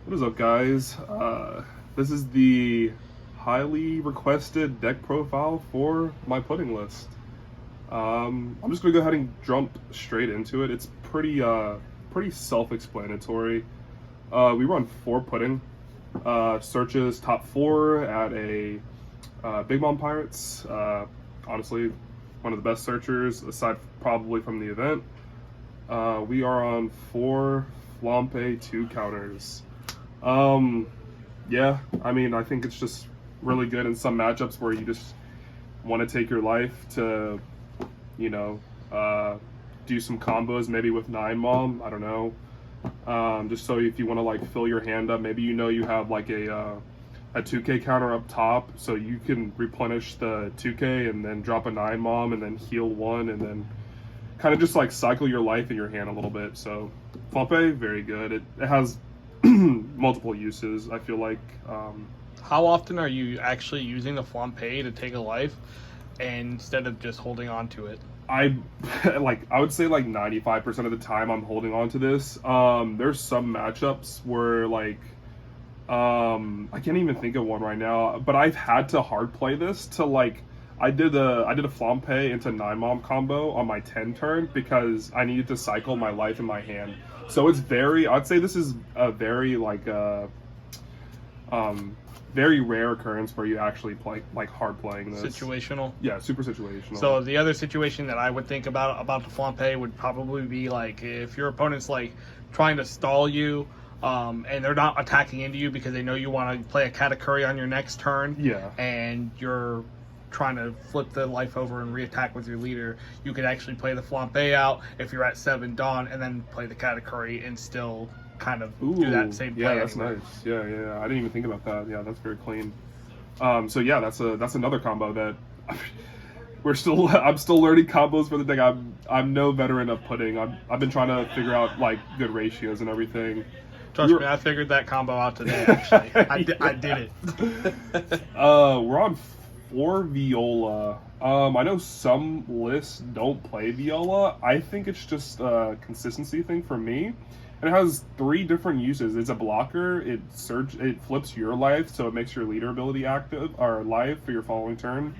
What is up, guys? This is the highly requested deck profile for my pudding list. I'm just gonna go ahead and jump straight into it. It's pretty self-explanatory. We run 4 pudding. Searches top 4 at a Big Mom Pirates. Honestly, one of the best searchers aside probably from the event. We are on 4 Flampe 2 counters. Yeah, I mean, I think it's just really good in some matchups where you just want to take your life to, you know, do some combos, maybe with 9 Mom, I don't know. Just so if you want to like fill your hand up, maybe you have like a 2K counter up top, so you can replenish the 2K and then drop a 9 Mom and then heal 1 and then kind of just like cycle your life in your hand a little bit. So Flampe, very good. It has multiple uses, I feel like. How often are you actually using the Flampe to take a life instead of just holding on to it? I would say like 95% of the time I'm holding on to this. There's some matchups where like I can't even think of one right now, but I've had to hard play this to like I did a Flampe into 9 Mom combo on my 10 turn because I needed to cycle my life in my hand. So it's I'd say this is a very like very rare occurrence where you actually play like hard playing this. Situational? Yeah, super situational. So the other situation that I would think about the Flampe would probably be like if your opponent's like trying to stall you, and they're not attacking into you because they know you want to play a Katakuri on your next turn. Yeah. And you're trying to flip the life over and reattack with your leader, you could actually play the Flampe out if you're at 7 Dawn and then play the Katakuri and still kind of do that same play. Yeah, that's anyway. nice. Yeah. I didn't even think about that. Yeah, that's very clean. So yeah, that's another combo that I'm still learning combos for the deck. I'm no veteran of pudding. I've been trying to figure out like good ratios and everything. Trust me, I figured that combo out today, actually. I did it. We're on 4 Viola. I know some lists don't play Viola. I think it's just a consistency thing for me. And it has 3 different uses. It's a blocker, it flips your life, so it makes your leader ability active or live for your following turn.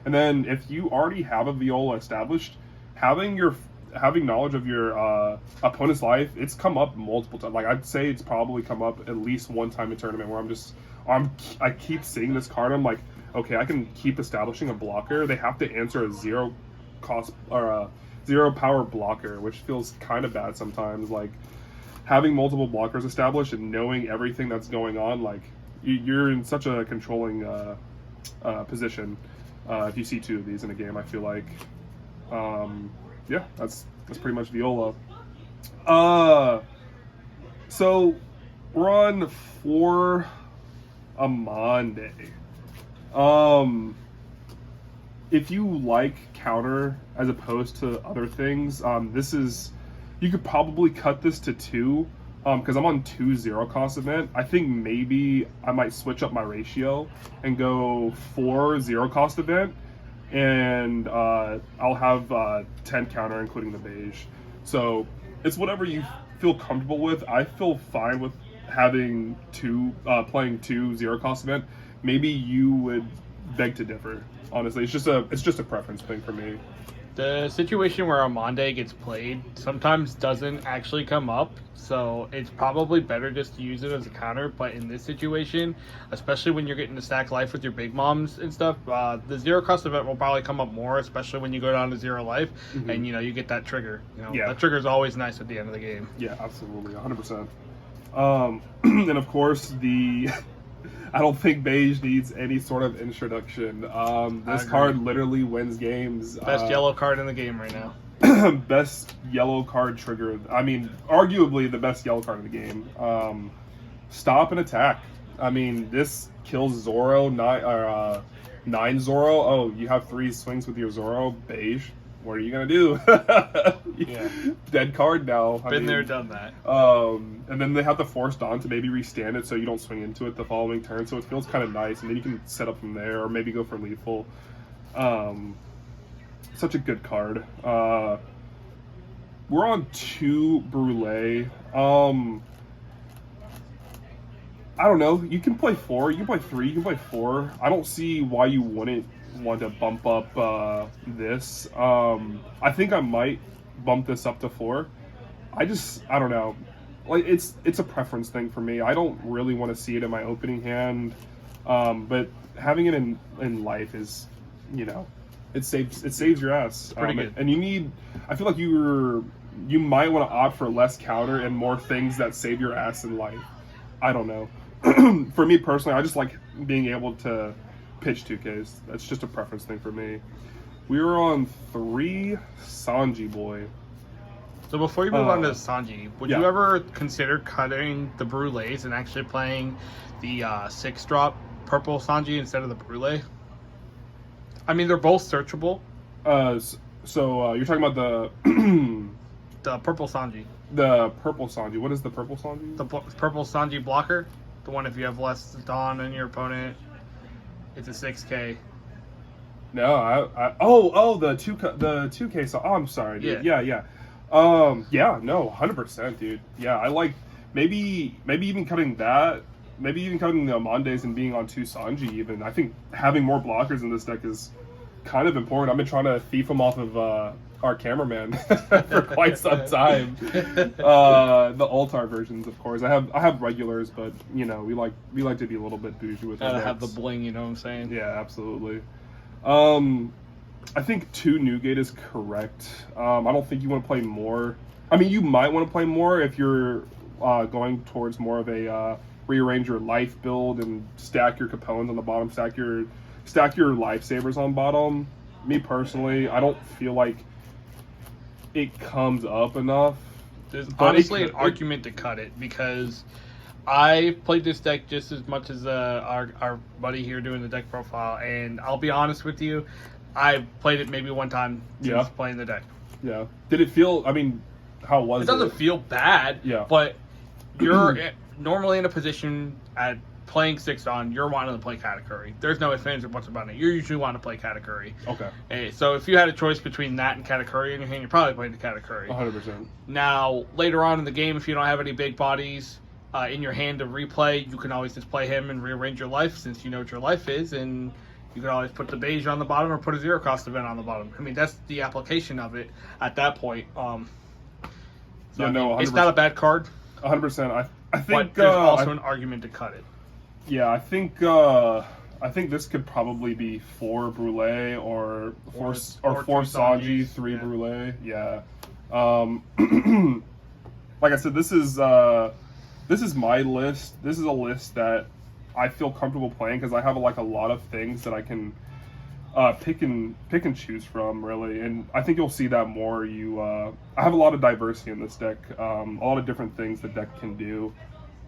And then if you already have a Viola established, having knowledge of your opponent's life, it's come up multiple times. Like I'd say it's probably come up at least one time in tournament where I keep seeing this card. I'm like, okay, I can keep establishing a blocker. They have to answer a 0 cost or a 0 power blocker, which feels kind of bad sometimes. Like having multiple blockers established and knowing everything that's going on, like you're in such a controlling position if you see 2 of these in a game. I feel like. Yeah, that's pretty much Viola. So we're on 4 Amande. If you like counter as opposed to other things, you could probably cut this to 2. Because I'm on 2 0 cost event. I think maybe I might switch up my ratio and go 4 0 cost event. And I'll have 10 counter, including the beige. So it's whatever you feel comfortable with. I feel fine with having playing 2 0 cost event. Maybe you would beg to differ. Honestly, it's just a preference thing for me. The situation where Amande gets played sometimes doesn't actually come up, so it's probably better just to use it as a counter. But in this situation, especially when you're getting to stack life with your big moms and stuff, the 0 cost event will probably come up more, especially when you go down to 0 life, and you get that trigger. That trigger is always nice at the end of the game. Yeah, absolutely, 100%. And of course I don't think beige needs any sort of introduction. This card literally wins games. Best yellow card in the game right now. Best yellow card trigger. I mean, arguably the best yellow card in the game. Stop and attack. I mean, this kills Zoro, 9 Zoro. Oh, you have 3 swings with your Zoro. Beige. What are you gonna do? Yeah. Dead card now. Been there, done that. And then they have to force Dawn to maybe restand it so you don't swing into it the following turn. So it feels kind of nice, and then you can set up from there, or maybe go for lethal. Such a good card. We're on 2 Brûlée. I don't know. You can play 4, you can play 3, you can play 4. I don't see why you wouldn't want to bump up this. I think I might bump this up to 4. I don't know. Like it's a preference thing for me. I don't really want to see it in my opening hand, but having it in life is, it saves your ass. Pretty good. And you need. I feel like you might want to opt for less counter and more things that save your ass in life. I don't know. For me personally, I just like being able to pitch 2Ks. That's just a preference thing for me. We are on 3 Sanji boy. So before you move on to Sanji, would yeah. you ever consider cutting the Brulees and actually playing the 6-drop purple Sanji instead of the Brule? I mean, they're both searchable. So you're talking about the The purple Sanji. The purple Sanji. What is the purple Sanji? The purple Sanji blocker. The one if you have less Dawn than your opponent. It's a 6K. No, the 2K. So I'm sorry, dude. Yeah. Yeah. No, 100%, dude. Yeah, I like maybe even cutting that. Maybe even cutting the Mondays and being on 2 Sanji. Even I think having more blockers in this deck is kind of important. I've been trying to thief them off of our cameraman for quite some time. The Altar versions, of course. I have regulars, but we like to be a little bit bougie with. Gotta have the bling, you know what I'm saying? Yeah, absolutely. I think 2 Newgate is correct. I don't think you want to play more. I mean, you might want to play more if you're going towards more of a rearrange your life build and stack your Capones on the bottom, stack your lifesavers on bottom. Me personally, I don't feel like it comes up enough. There's honestly an argument to cut it because I played this deck just as much as our buddy here doing the deck profile, and I'll be honest with you, I played it maybe one time since playing the deck. Yeah. Did it feel? I mean, how was it? It doesn't feel bad. Yeah. But you're normally in a position at playing 6 on, you're wanting to play Katakuri. There's no ifs, ands, or buts about it. You're usually wanting to play Katakuri. Okay. So if you had a choice between that and Katakuri in your hand, you're probably playing the Katakuri. 100%. Now, later on in the game, if you don't have any big bodies in your hand to replay, you can always just play him and rearrange your life since you know what your life is, and you can always put the beige on the bottom or put a 0-cost event on the bottom. I mean, that's the application of it at that point. It's not a bad card. 100%. I think but there's also an argument to cut it. Yeah, I think this could probably be 4 Brule or 4 Sanji, 3 yeah. Brule. Yeah. Like I said, this is my list. This is a list that I feel comfortable playing because I have a lot of things that I can pick and choose from, really. And I think you'll see that more. I have a lot of diversity in this deck. A lot of different things the deck can do.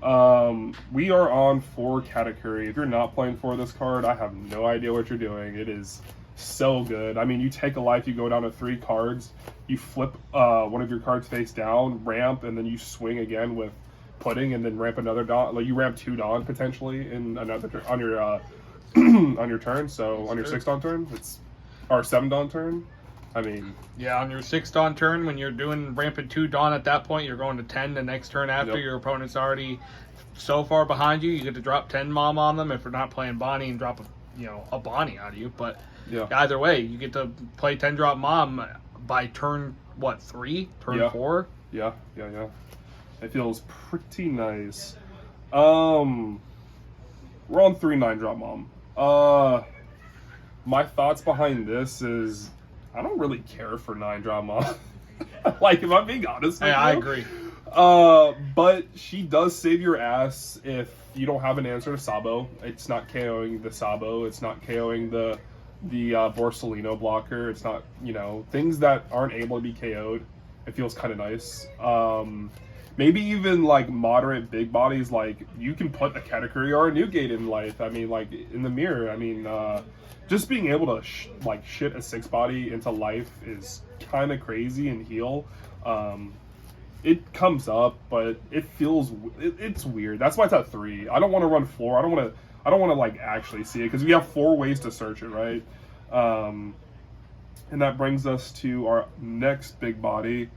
We are on 4 Katakuri. If you're not playing for this card, I have no idea what you're doing. It is so good. I mean, you take a life, you go down to 3 cards, you flip one of your cards face down, ramp, and then you swing again with Pudding, and then ramp another Dawn. Like you ramp 2 Dawn potentially in another on your on your turn. So on your 6 Dawn turn, or 7 Dawn turn. I mean, yeah, on your 6 Dawn turn, when you're doing ramping 2 Dawn at that point, you're going to 10 the next turn after. Your opponent's already so far behind you. You get to drop 10 Mom on them if you're not playing Bonnie and drop a Bonnie on you. But either way, you get to play 10 drop Mom by turn 3? Turn 4? Yeah. It feels pretty nice. We're on 3 9-drop Mom. My thoughts behind this is I don't really care for 9-drop Mom. Like, if I'm being honest with you. I agree. But she does save your ass if you don't have an answer to Sabo. It's not KOing the Sabo. It's not KOing the Borsellino blocker. It's not, things that aren't able to be KO'd. It feels kind of nice. Maybe even moderate big bodies, you can put a Katakuri or a Newgate in life. I mean, in the mirror. I mean, just being able to shit a 6 body into life is kind of crazy and heal. It comes up, but it feels it's weird. That's why it's at 3. I don't want to run floor. I don't want to actually see it because we have 4 ways to search it, right? And that brings us to our next big body,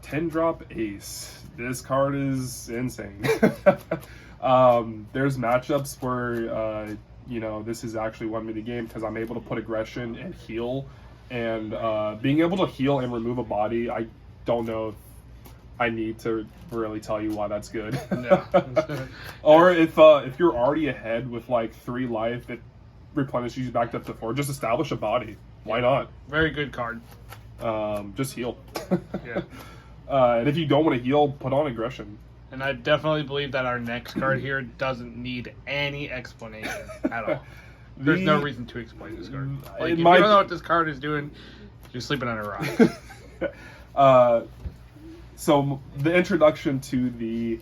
10-drop Ace. this card is insane. There's matchups where this is actually won me the game because I'm able to put aggression and heal, and being able to heal and remove a body, I don't know if I need to really tell you why that's good. No. Or if you're already ahead with like 3 life, it replenishes you back up to 4. Just establish a body. Why not? Very good card. Just heal. Yeah. And if you don't want to heal, put on aggression. And I definitely believe that our next card here doesn't need any explanation at all. There's no reason to explain this card. Like, if you don't know what this card is doing, you're sleeping on a rock. So the introduction to the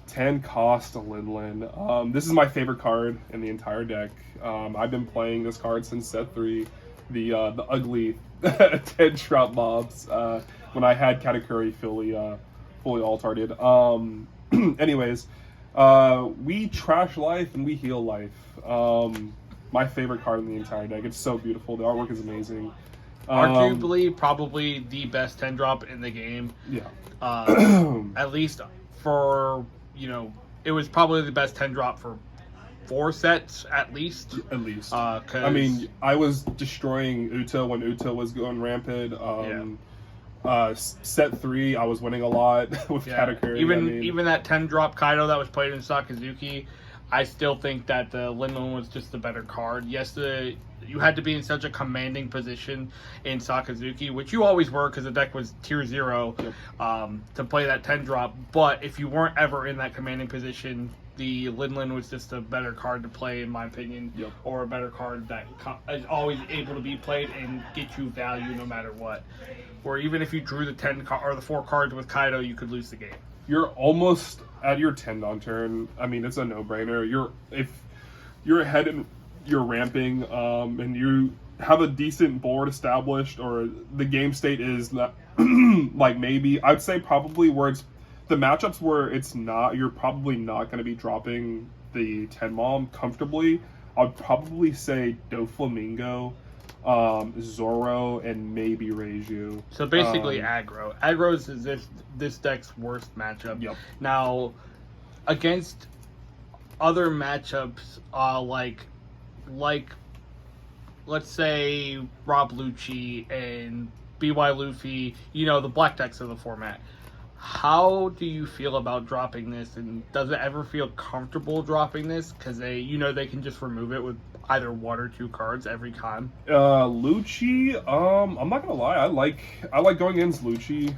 10 cost Linlin. This is my favorite card in the entire deck. I've been playing this card since set 3, the ugly 10 drop mobs, when I had Katakuri fully altarted. Anyways, we trash life and we heal life. My favorite card in the entire deck. It's so beautiful. The artwork is amazing. Arguably, probably the best 10 drop in the game. Yeah. At least for, it was probably the best 10 drop for 4 sets at least. At least. I mean, I was destroying Uta when Uta was going rampant. Set 3, I was winning a lot with Katakuri. Even that 10 drop Kaido that was played in Sakazuki, I still think that the Linlin was just the better card. Yes, you had to be in such a commanding position in Sakazuki, which you always were because the deck was tier 0, to play that 10 drop. But if you weren't ever in that commanding position, the Linlin was just a better card to play, in my opinion, or a better card that is always able to be played and get you value no matter what. Or even if you drew the 10 or the 4 cards with Kaido, you could lose the game. You're almost at your 10 on turn. I mean, it's a no-brainer. If you're ahead and you're ramping, and you have a decent board established, or the game state is not, like maybe I'd say probably where it's the matchups where it's not, you're probably not going to be dropping the 10 mom comfortably. I'd probably say Doflamingo, Zoro, and maybe Reiju. So basically aggro. Aggro is this deck's worst matchup. Yep. Now, against other matchups, like let's say Rob Lucci and BY Luffy, the black decks of the format. How do you feel about dropping this, and does it ever feel comfortable dropping this? Because they can just remove it with either 1 or 2 cards every time. Lucci, I'm not gonna lie, I like going against Lucci.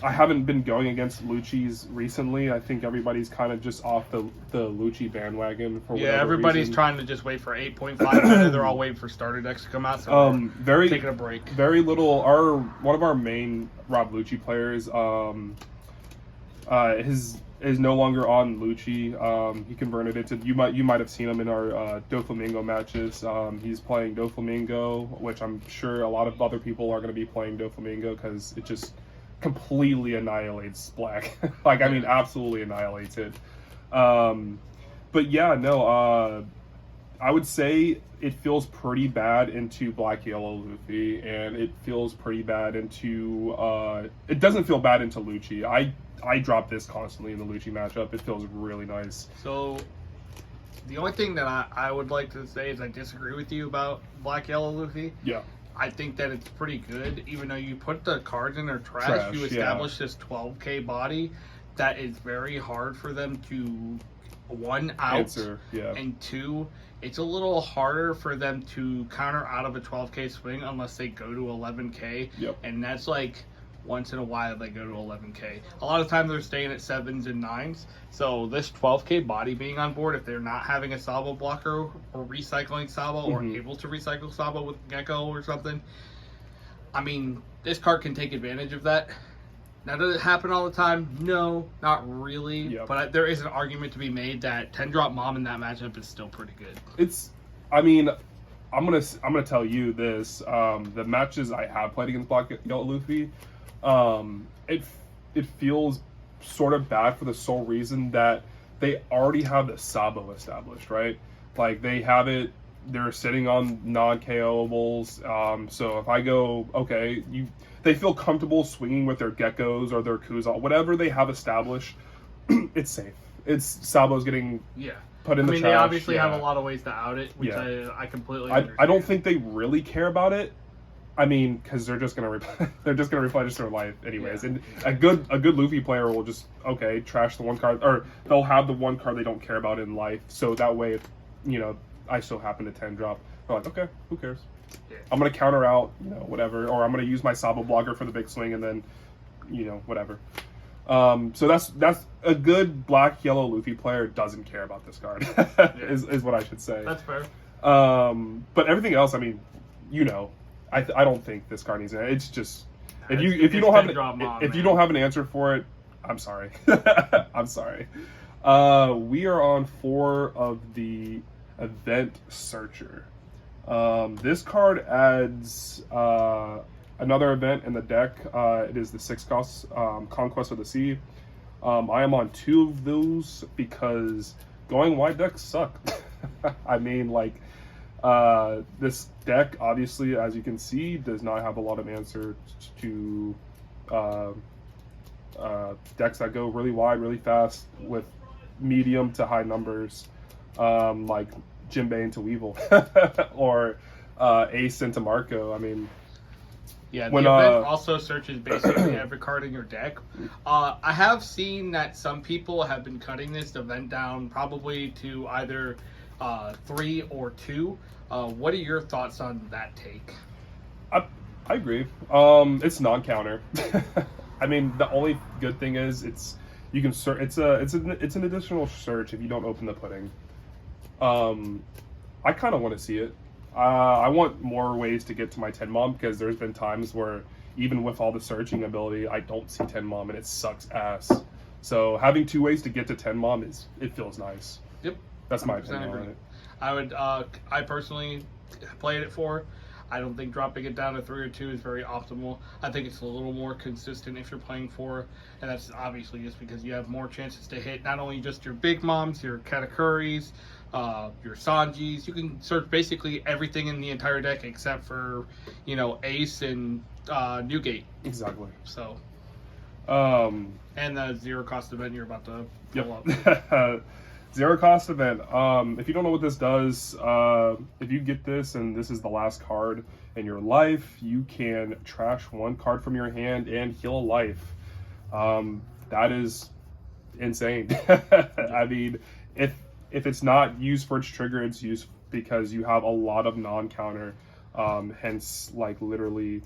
I haven't been going against Lucci's recently. I think everybody's kind of just off the Lucci bandwagon for whatever everybody's reason. trying to just wait for 8.5. They're all waiting for starter decks to come out. So taking a break. Very little. One of our main Rob Lucci players, is no longer on Lucci. He converted it to, you might have seen him in our Doflamingo matches. He's playing Doflamingo, which I'm sure a lot of other people are going to be playing Doflamingo because it just completely annihilates black. Absolutely annihilates it. But yeah, no, I would say it feels pretty bad into black yellow Luffy, and it feels pretty bad into it doesn't feel bad into Lucci. I drop this constantly in the Lucci matchup. It feels really nice. So the only thing that I would like to say is I disagree with you about black yellow Luffy. Yeah. I think that it's pretty good, even though you put the cards in their trash, you establish this 12k body that is very hard for them to, 1, out, and 2, it's a little harder for them to counter out of a 12k swing unless they go to 11k, and that's like once in a while they go to 11k. A lot of times they're staying at 7s and 9s, so this 12k body being on board, if they're not having a Sabo blocker or recycling Sabo or able to recycle Sabo with Gecko or something, I mean, this card can take advantage of that. Now, does it happen all the time? No, not really. But there is an argument to be made that 10 drop mom in that matchup is still pretty good. I'm gonna tell you this. The matches I have played against Black Yellow Luffy, it feels sort of bad for the sole reason that they already have the Sabo established, right? Like they have it. They're sitting on non-KOables. So if I go, okay, they feel comfortable swinging with their geckos or their Kuzan, whatever they have established. It's safe. It's Salvo's getting put in the trash. They obviously have a lot of ways to out it, which I completely understand. I don't think they really care about it. I mean, because they're just gonna replenish their life anyways. And a good Luffy player will just trash the one card, or they'll have the one card they don't care about in life. So that way, if I still happen to 10 drop, they're like, okay, who cares? Yeah. I'm gonna counter out, whatever, or I'm gonna use my Sabo blocker for the big swing, and then, whatever. So that's a good black yellow Luffy player doesn't care about this card. is what I should say. That's fair. But everything else, I mean, I don't think this card needs it. It's just if you don't have an answer for it, I'm sorry. I'm sorry. We are on 4 of the Event Searcher. This card adds another event in the deck. It is the 6 cost Conquest of the Sea. I am on 2 of those because going wide decks suck. I mean, like, this deck, obviously, as you can see, does not have a lot of answers to decks that go really wide, really fast with medium to high numbers, like Jinbei into Weevil or Ace into Marco. I mean, yeah, the event also searches basically every card in your deck. I have seen that some people have been cutting this event down probably to either 3 or 2. What are your thoughts on that take? I agree. It's non-counter. I mean, the only good thing is you can search. It's an additional search if you don't open the pudding. I kind of want to see it. I want more ways to get to my 10 mom, because there's been times where even with all the searching ability, I don't see 10 mom and it sucks ass. So having 2 ways to get to 10 mom it feels nice. Yep. That's my opinion on it. I would I personally played it 4. I don't think dropping it down to 3 or 2 is very optimal. I think it's a little more consistent if you're playing 4, and that's obviously just because you have more chances to hit not only just your big moms, your Katakuris, your Sanjis. You can search basically everything in the entire deck except for, Ace and Newgate. Exactly. So, and the 0 cost event you're about to fill up. 0 cost event. If you don't know what this does, if you get this and this is the last card in your life, you can trash 1 card from your hand and heal a life. That is insane. I mean, if it's not used for its trigger, it's used because you have a lot of non-counter. Hence, like, literally,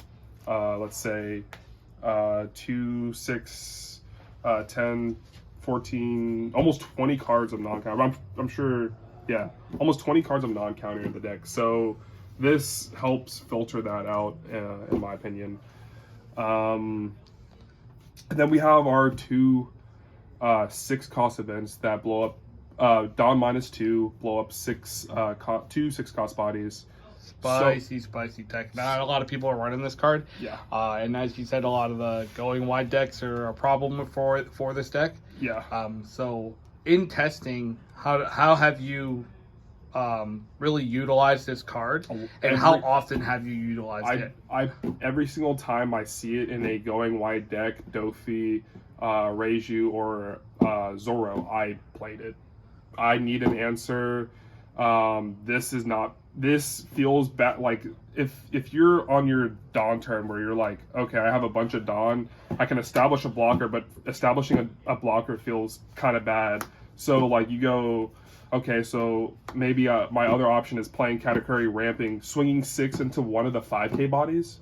let's say 2, 6, 10, 14, almost 20 cards of non-counter. I'm sure, yeah, almost 20 cards of non-counter in the deck. So this helps filter that out, in my opinion. And then we have our 2 6 cost events that blow up. Dawn -2, blow up 2 6 cost bodies. Spicy tech. Not a lot of people are running this card. Yeah. And as you said, a lot of the going wide decks are a problem for this deck. Yeah. So in testing, how have you really utilized this card, and how often have you utilized it? Every single time I see it in a going wide deck, Dofi, Reiju, or Zoro, I played it. I need an answer. This feels bad. Like, if you're on your Dawn turn where you're like, okay, I have a bunch of Dawn, I can establish a blocker, but establishing a blocker feels kind of bad. So, like, you go, okay, so maybe my other option is playing Katakuri, ramping, swinging 6 into one of the 5k bodies.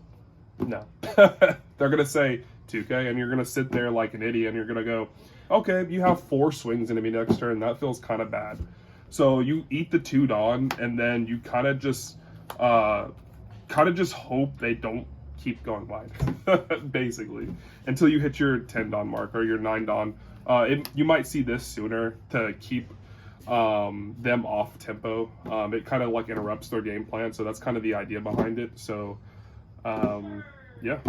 No. They're going to say 2k, and you're going to sit there like an idiot, and you're going to go, okay, you have 4 swings into me next turn. That feels kind of bad. So you eat the 2 Dawn, and then you kind of just hope they don't keep going wide, basically, until you hit your 10 Dawn mark or your 9 Dawn. You might see this sooner to keep them off tempo. It kind of like interrupts their game plan, so that's kind of the idea behind it. So, yeah,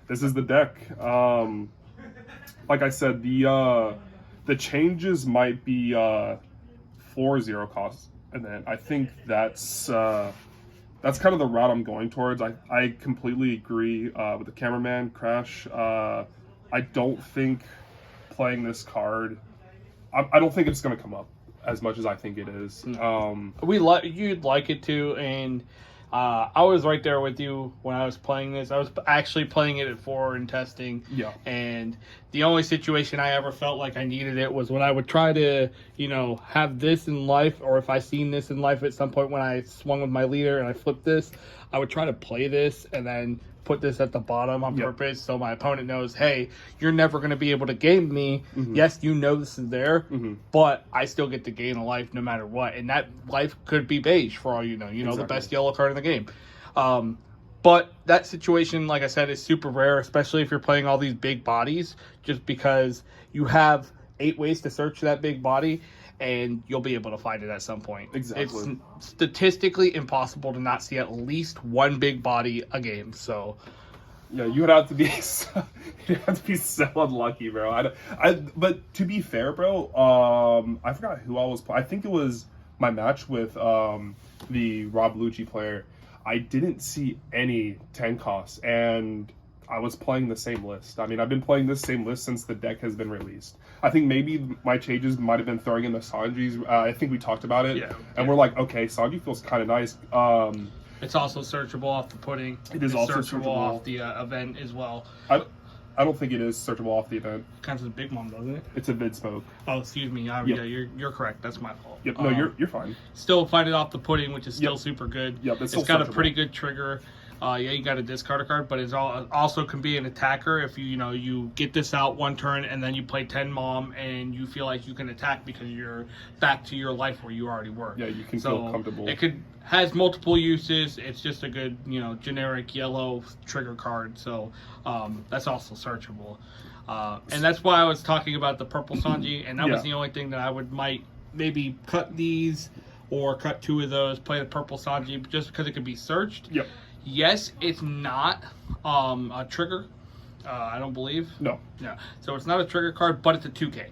this is the deck. Like I said, the changes might be 4 0 cost, and then I think that's that's kind of the route I'm going towards. I completely agree with the cameraman Crash. I don't think playing this card, I don't think it's going to come up as much as I think it is. You'd like it to, and I was right there with you when I was playing this. I was actually playing it at 4 and testing. Yeah. And the only situation I ever felt like I needed it was when I would try to, have this in life, or if I seen this in life at some point when I swung with my leader and I flipped this, I would try to play this and then put this at the bottom on purpose so my opponent knows, hey, you're never going to be able to game me. Yes, this is there, but I still get to gain a life no matter what. And that life could be beige for all you know. Exactly. The best yellow card in the game. But that situation, like I said, is super rare, especially if you're playing all these big bodies, just because you have 8 ways to search that big body, and you'll be able to find it at some point. Exactly. It's statistically impossible to not see at least one big body a game. So, yeah, you'd have to be so unlucky, bro. But to be fair, bro, I forgot who I was playing. I think it was my match with the Rob Lucci player. I didn't see any 10 costs, and I was playing the same list. I mean, I've been playing this same list since the deck has been released. I think maybe my changes might have been throwing in the Sanji's. I think we talked about it. And we're like, okay, Sanji feels kind of nice. It's also searchable off the pudding. It's also searchable off the event as well. I don't think it is searchable off the event. Counts as Big Mom, doesn't it? It's a vid smoke. Oh, excuse me. Yeah, you're correct. That's my fault. Yep. No, you're fine. Still find it off the pudding, which is still super good. Yep. It's got a pretty good trigger. You got to discard a card, but it also can be an attacker if you get this out one turn and then you play 10 Mom and you feel like you can attack because you're back to your life where you already were. Yeah, you can feel comfortable. It has multiple uses. It's just a good generic yellow trigger card, so that's also searchable. And that's why I was talking about the purple Sanji, and that was the only thing that I might maybe cut these or cut 2 of those, play the purple Sanji just because it could be searched. Yep. Yes, it's not a trigger. I don't believe. No. Yeah. So it's not a trigger card, but it's a 2K.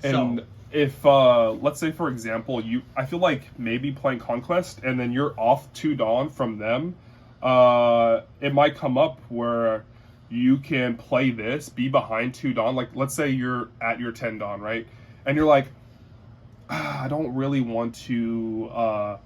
And if let's say for example, I feel like maybe playing Conquest and then you're off 2 Dawn from them, it might come up where you can play this, be behind 2 Dawn. Like let's say you're at your 10 Dawn, right? And you're like, I don't really want to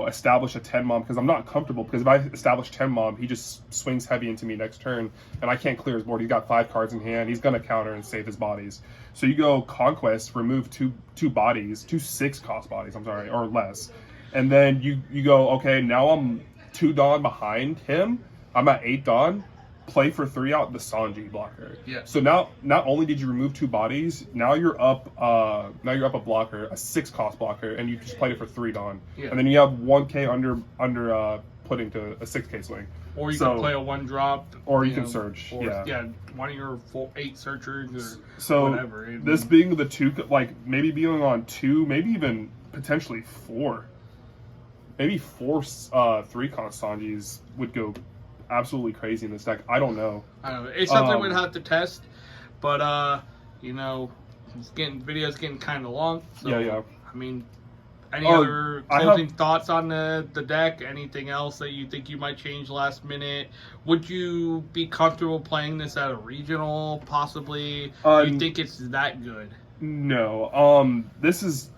establish a 10 Mom because I'm not comfortable, because if I establish 10 Mom, he just swings heavy into me next turn and I can't clear his board. He's got 5 cards in hand. He's going to counter and save his bodies. So you go Conquest, remove two 6 cost bodies, or less. And then you go, okay, now I'm 2 Dawn behind him. I'm at 8 Dawn. Play for 3 out the Sanji blocker. Yeah. So now not only did you remove 2 bodies, now you're up a blocker, a 6 cost blocker, and you just played it for 3 Dawn. Yeah. And then you have 1K under pudding to a 6K swing. Or you can play a 1-drop. Or you can search. Yeah, one of your 8 searchers or whatever. This being the 2, like maybe being on 2, maybe even potentially 4. Maybe 4 3-cost Sanjis would go absolutely crazy in this deck. I don't know. It's something we'd have to test, but video's getting kind of long. So, yeah. I mean, any other closing thoughts on the deck? Anything else that you think you might change last minute? Would you be comfortable playing this at a regional, possibly? Do you think it's that good? No. This is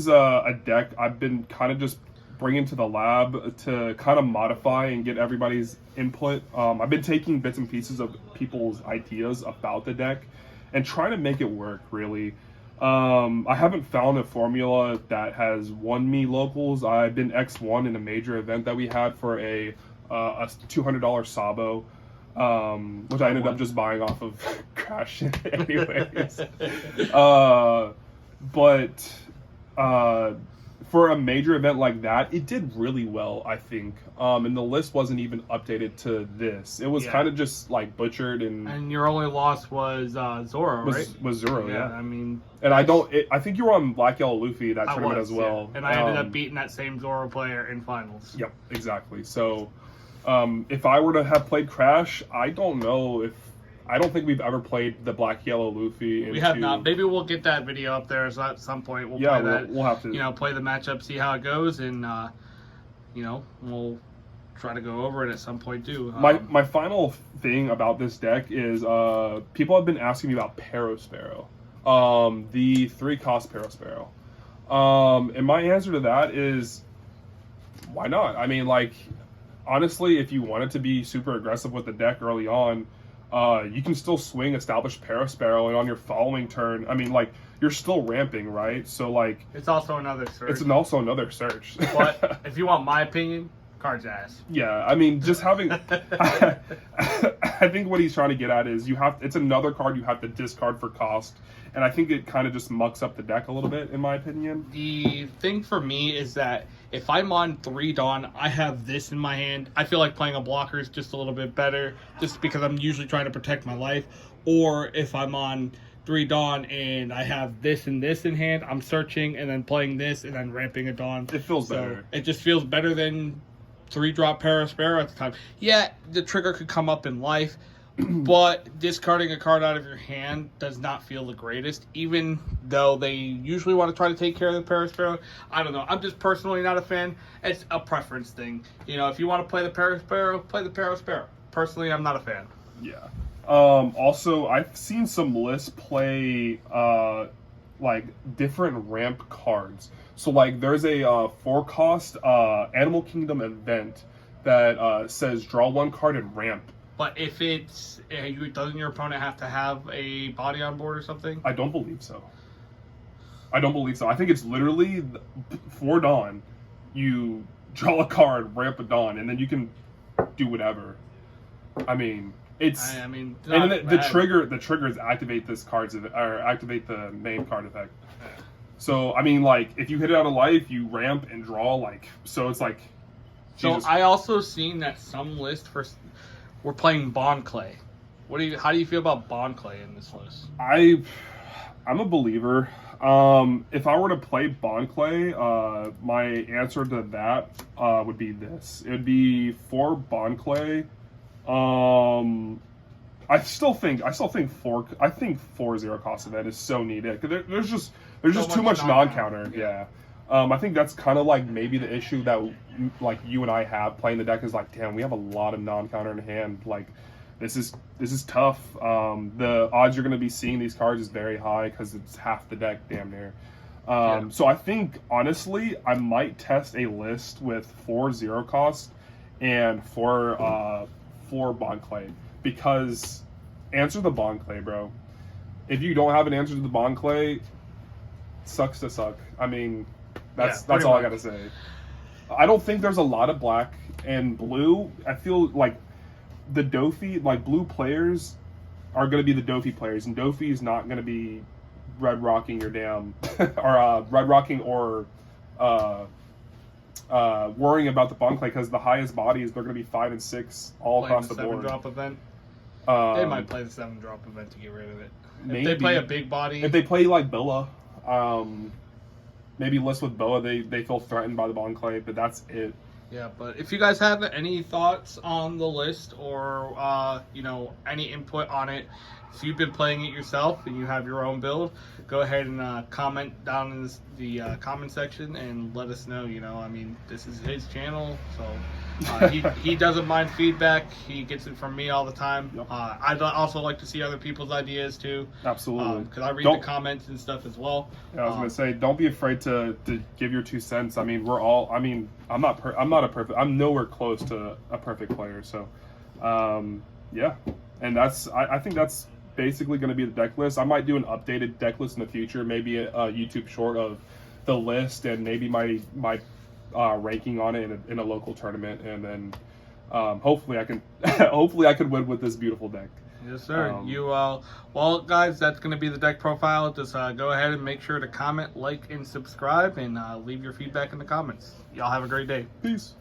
a deck I've been kind of just bringing to the lab to kind of modify and get everybody's input. I've been taking bits and pieces of people's ideas about the deck and trying to make it work, really. I haven't found a formula that has won me locals. I've been X1 in a major event that we had for a $200 Sabo, which I ended up just buying off of Crash anyways. For a major event like that, it did really well, I think. And the list wasn't even updated to this. It was kind of just like butchered and your only loss was Zoro, right? Was Zoro, yeah. I mean, and I think you were on Black Yellow Luffy that tournament as well. Yeah. And I ended up beating that same Zoro player in finals. Yep, exactly. So, if I were to have played Crash, I don't think we've ever played the Black Yellow Luffy. We have not. Maybe we'll get that video up there at some point. We'll play that. We'll have to. Play the matchup, see how it goes, and we'll try to go over it at some point too. My final thing about this deck is people have been asking me about Parasparrow, the 3-cost Parasparrow. And my answer to that is, why not? I mean, like, honestly, if you wanted to be super aggressive with the deck early on, you can still swing established Parasparrow, and on your following turn, I mean, like, you're still ramping, right? So, like, it's also another search. It's also another search. But if you want my opinion, card's ass. Yeah, I mean, just having, I think what he's trying to get at is it's another card you have to discard for cost, and I think it kind of just mucks up the deck a little bit, in my opinion. The thing for me is that if I'm on 3 Dawn, I have this in my hand. I feel like playing a blocker is just a little bit better, just because I'm usually trying to protect my life. Or if I'm on 3 Dawn and I have this and this in hand, I'm searching and then playing this and then ramping a Dawn. It feels better. It just feels better than 3-drop Parasparrow at the time. Yeah, the trigger could come up in life, but discarding a card out of your hand does not feel the greatest, even though they usually want to try to take care of the Parasparrow. I don't know. I'm just personally not a fan. It's a preference thing. You know, if you want to play the Parasparrow, play the Parasparrow. Personally, I'm not a fan. Yeah. Also, I've seen some lists play like different ramp cards. So like there's a 4-cost Animal Kingdom event that says draw 1 card and ramp. But if it's doesn't your opponent have to have a body on board or something? I don't believe so. I think it's literally for Dawn, you draw a card, ramp a Dawn, and then you can do whatever. I mean, it's. I mean, and then the trigger is activate this card's or activate the main card effect. So I mean, like if you hit it out of life, you ramp and draw like. So it's like. Jesus. So I also seen that some list we're playing Bond Clay. How do you feel about Bond Clay in this list? I'm a believer. If I were to play Bond Clay, my answer to that would be this. It would be for Bond Clay. I still think 4-0 cost event is so needed because there's just too much non-counter. Yeah. I think that's kind of like maybe the issue that like you and I have playing the deck is like, damn, we have a lot of non-counter in hand. Like, this is tough. The odds you're going to be seeing these cards is very high because it's half the deck, damn near. So I think honestly, I might test a list with 4-0 cost and 4 Bond Clay, because answer the Bond Clay, bro. If you don't have an answer to the Bond Clay, sucks to suck. I mean. That's all I gotta say. I don't think there's a lot of black and blue. I feel like the Dofi, like blue players, are gonna be the Dofi players, and Dofi is not gonna be red rocking your damn or red rocking or worrying about the Bond Clay, because the highest bodies they're gonna be 5 and 6 all across the board. 7-drop event. They might play the 7-drop event to get rid of it. Maybe. If they play a big body. If they play like Boa. Maybe list with Boa, they feel threatened by the Bond Clay, but that's it. Yeah, but if you guys have any thoughts on the list or any input on it, if you've been playing it yourself and you have your own build, go ahead and comment down in the comment section and let us know. I mean, this is his channel, so he doesn't mind feedback. He gets it from me all the time. Yep. I'd also like to see other people's ideas too. Absolutely. Because I read the comments and stuff as well. Yeah, I was gonna say, don't be afraid to give your 2 cents. I mean, I'm nowhere close to a perfect player. So, yeah, and I think that's basically going to be the deck list. I might do an updated deck list in the future, maybe a YouTube short of the list and maybe my ranking on it in a local tournament, and then hopefully I can win with this beautiful deck. Yes, sir. Well, guys, that's going to be the deck profile. Just go ahead and make sure to comment, like, and subscribe, and leave your feedback in the comments. Y'all have a great day. Peace.